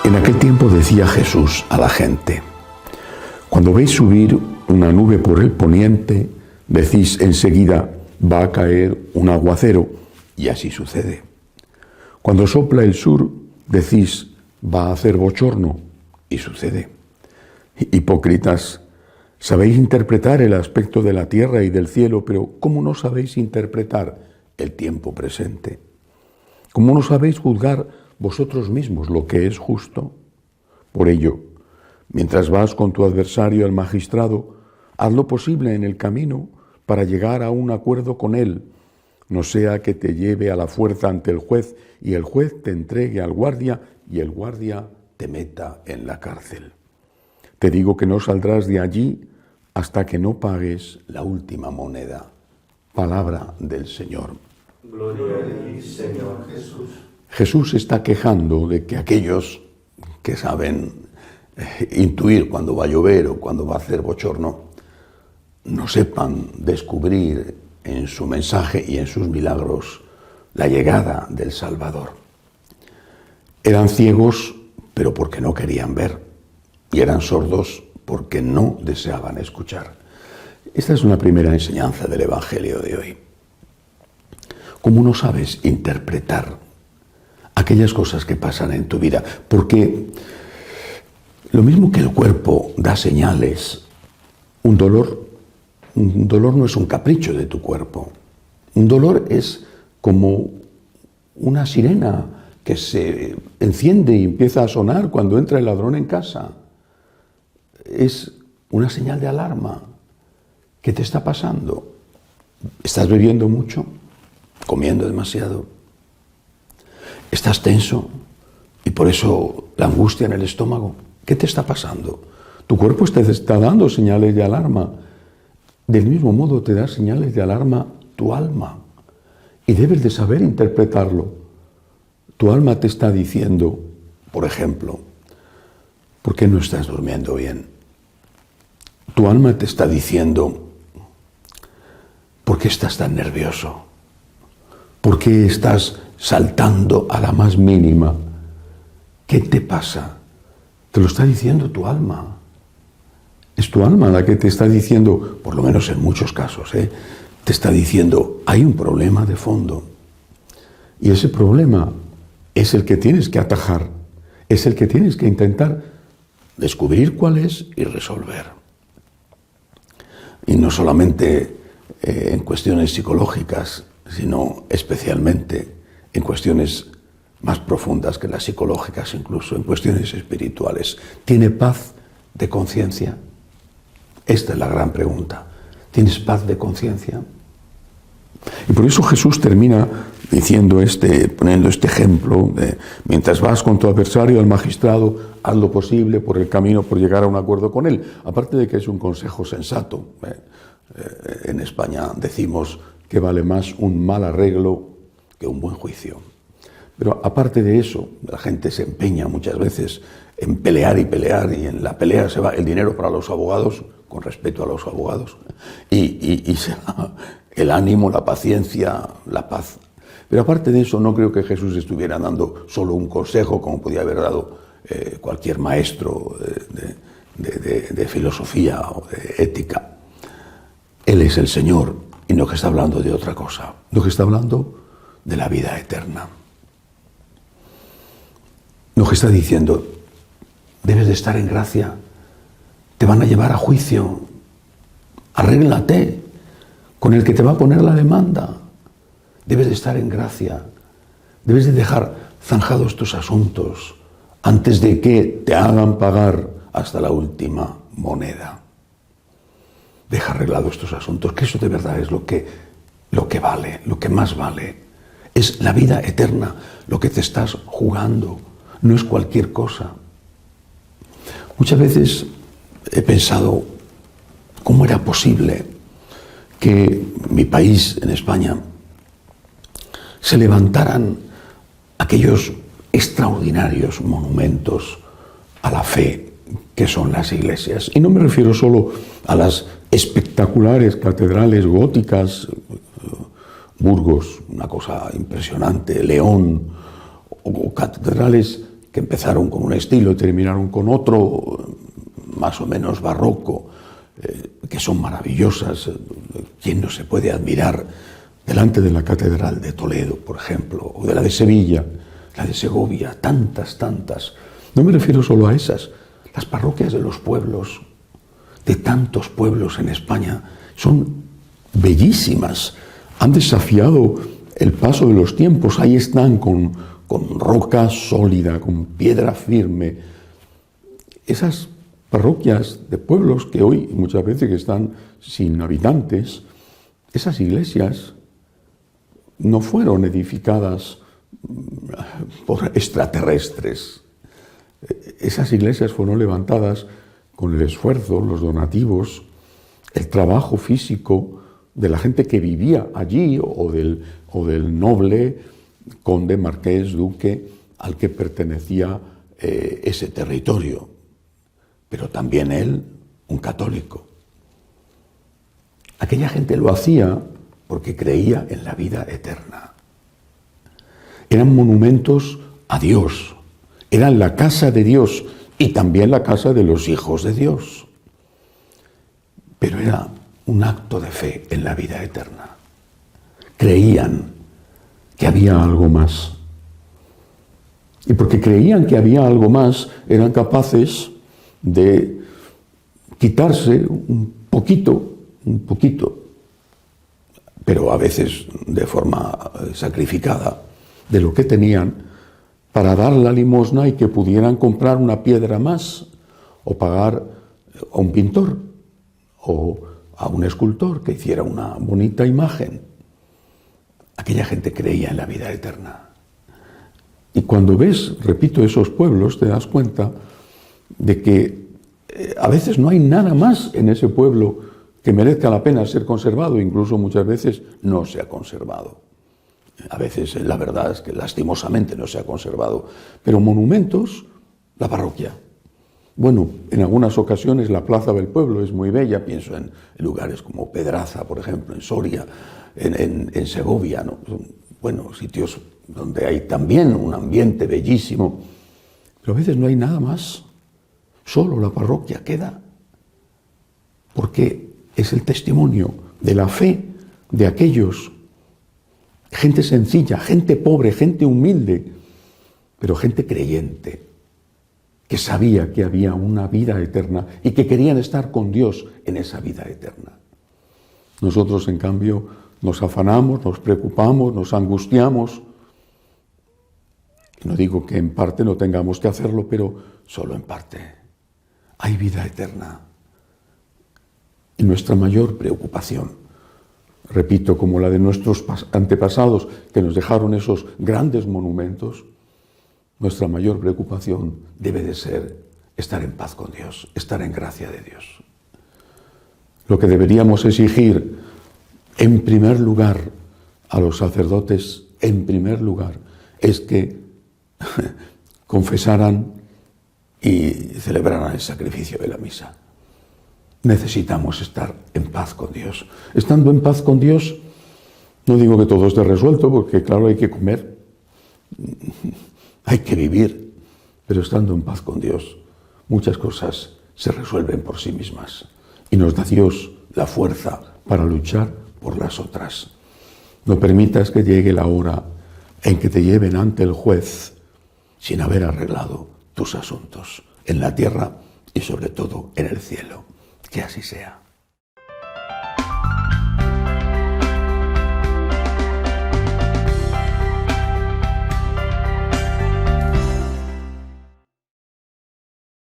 En aquel tiempo decía Jesús a la gente: cuando veis subir una nube por el poniente, decís enseguida, va a caer un aguacero, y así sucede. Cuando sopla el sur, decís, va a hacer bochorno, y sucede. Hipócritas, sabéis interpretar el aspecto de la tierra y del cielo, pero ¿cómo no sabéis interpretar el tiempo presente? ¿Cómo no sabéis juzgar vosotros mismos lo que es justo? Por ello, mientras vas con tu adversario al magistrado, haz lo posible en el camino para llegar a un acuerdo con él, no sea que te lleve a la fuerza ante el juez y el juez te entregue al guardia y el guardia te meta en la cárcel. Te digo que no saldrás de allí hasta que no pagues la última moneda. Palabra del Señor. Gloria a ti, Señor Jesús. Jesús está quejando de que aquellos que saben intuir cuando va a llover o cuando va a hacer bochorno, no sepan descubrir en su mensaje y en sus milagros la llegada del Salvador. Eran ciegos, pero porque no querían ver, y eran sordos porque no deseaban escuchar. Esta es una primera enseñanza del Evangelio de hoy. ¿Cómo no sabes interpretar aquellas cosas que pasan en tu vida? Porque lo mismo que el cuerpo da señales, un dolor no es un capricho de tu cuerpo. Un dolor es como una sirena que se enciende y empieza a sonar cuando entra el ladrón en casa. Es una señal de alarma. ¿Qué te está pasando? ¿Estás bebiendo mucho? ¿Comiendo demasiado? ¿Estás tenso? Y por eso la angustia en el estómago. ¿Qué te está pasando? Tu cuerpo te está dando señales de alarma. Del mismo modo te da señales de alarma tu alma. Y debes de saber interpretarlo. Tu alma te está diciendo, por ejemplo, ¿por qué no estás durmiendo bien? Tu alma te está diciendo, ¿por qué estás tan nervioso? ¿Por qué estás saltando a la más mínima? ¿Qué te pasa? Te lo está diciendo tu alma. Es tu alma la que te está diciendo, por lo menos en muchos casos, te está diciendo, hay un problema de fondo. Y ese problema es el que tienes que atajar, es el que tienes que intentar descubrir cuál es y resolver. Y no solamente en cuestiones psicológicas, sino especialmente en cuestiones más profundas que las psicológicas, incluso en cuestiones espirituales. ¿Tiene paz de conciencia? Esta es la gran pregunta. ¿Tienes paz de conciencia? Y por eso Jesús termina diciendo poniendo este ejemplo de, mientras vas con tu adversario al magistrado, haz lo posible por el camino por llegar a un acuerdo con él. Aparte de que es un consejo sensato. En España decimos que vale más un mal arreglo que un buen juicio. Pero aparte de eso, la gente se empeña muchas veces en pelear, y en la pelea se va el dinero para los abogados, con respeto a los abogados, y se va el ánimo, la paciencia, la paz. Pero aparte de eso, no creo que Jesús estuviera dando solo un consejo, como podía haber dado cualquier maestro de filosofía o de ética. Él es el Señor, y no que está hablando de otra cosa, no que está hablando de la vida eterna. No que está diciendo, debes de estar en gracia, te van a llevar a juicio, arréglate con el que te va a poner la demanda. Debes de estar en gracia, debes de dejar zanjados tus asuntos antes de que te hagan pagar hasta la última moneda. Deja arreglados tus asuntos, que eso de verdad es lo que vale, lo que más vale. Es la vida eterna lo que te estás jugando, no es cualquier cosa. Muchas veces he pensado cómo era posible que mi país, en España, se levantaran aquellos extraordinarios monumentos a la fe que son las iglesias. Y no me refiero solo a las espectaculares catedrales góticas, Burgos, una cosa impresionante, León, o catedrales que empezaron con un estilo y terminaron con otro, más o menos barroco, que son maravillosas. ¿Quién no se puede admirar delante de la Catedral de Toledo, por ejemplo, o de la de Sevilla, la de Segovia, tantas, tantas? No me refiero solo a esas. Las parroquias de los pueblos, de tantos pueblos en España, son bellísimas. Han desafiado el paso de los tiempos. Ahí están con roca sólida, con piedra firme. Esas parroquias de pueblos que hoy muchas veces están sin habitantes, esas iglesias no fueron edificadas por extraterrestres. Esas iglesias fueron levantadas con el esfuerzo, los donativos, el trabajo físico de la gente que vivía allí o del noble, conde, marqués, duque, al que pertenecía ese territorio. Pero también él, un católico. Aquella gente lo hacía porque creía en la vida eterna. Eran monumentos a Dios. Eran la casa de Dios y también la casa de los hijos de Dios. Pero era un acto de fe en la vida eterna. Creían que había algo más. Y porque creían que había algo más, eran capaces de quitarse un poquito, pero a veces de forma sacrificada, de lo que tenían, para dar la limosna y que pudieran comprar una piedra más, o pagar a un pintor, o a un escultor que hiciera una bonita imagen. Aquella gente creía en la vida eterna. Y cuando ves, repito, esos pueblos, te das cuenta de que a veces no hay nada más en ese pueblo que merezca la pena ser conservado, incluso muchas veces no se ha conservado. A veces la verdad es que lastimosamente no se ha conservado, pero monumentos, la parroquia. Bueno, en algunas ocasiones la plaza del pueblo es muy bella, pienso en lugares como Pedraza, por ejemplo, en Soria, en Segovia, ¿no? Bueno, sitios donde hay también un ambiente bellísimo, pero a veces no hay nada más, solo la parroquia queda, porque es el testimonio de la fe de aquellos, gente sencilla, gente pobre, gente humilde, pero gente creyente, que sabía que había una vida eterna y que querían estar con Dios en esa vida eterna. Nosotros, en cambio, nos afanamos, nos preocupamos, nos angustiamos. No digo que en parte no tengamos que hacerlo, pero solo en parte. Hay vida eterna. Y nuestra mayor preocupación, repito, como la de nuestros antepasados que nos dejaron esos grandes monumentos, nuestra mayor preocupación debe de ser estar en paz con Dios, estar en gracia de Dios. Lo que deberíamos exigir, en primer lugar, a los sacerdotes, en primer lugar, es que confesaran y celebraran el sacrificio de la misa. Necesitamos estar en paz con Dios. Estando en paz con Dios, no digo que todo esté resuelto, porque claro, hay que comer, hay que vivir, pero estando en paz con Dios, muchas cosas se resuelven por sí mismas y nos da Dios la fuerza para luchar por las otras. No permitas que llegue la hora en que te lleven ante el juez sin haber arreglado tus asuntos en la tierra y sobre todo en el cielo. Que así sea.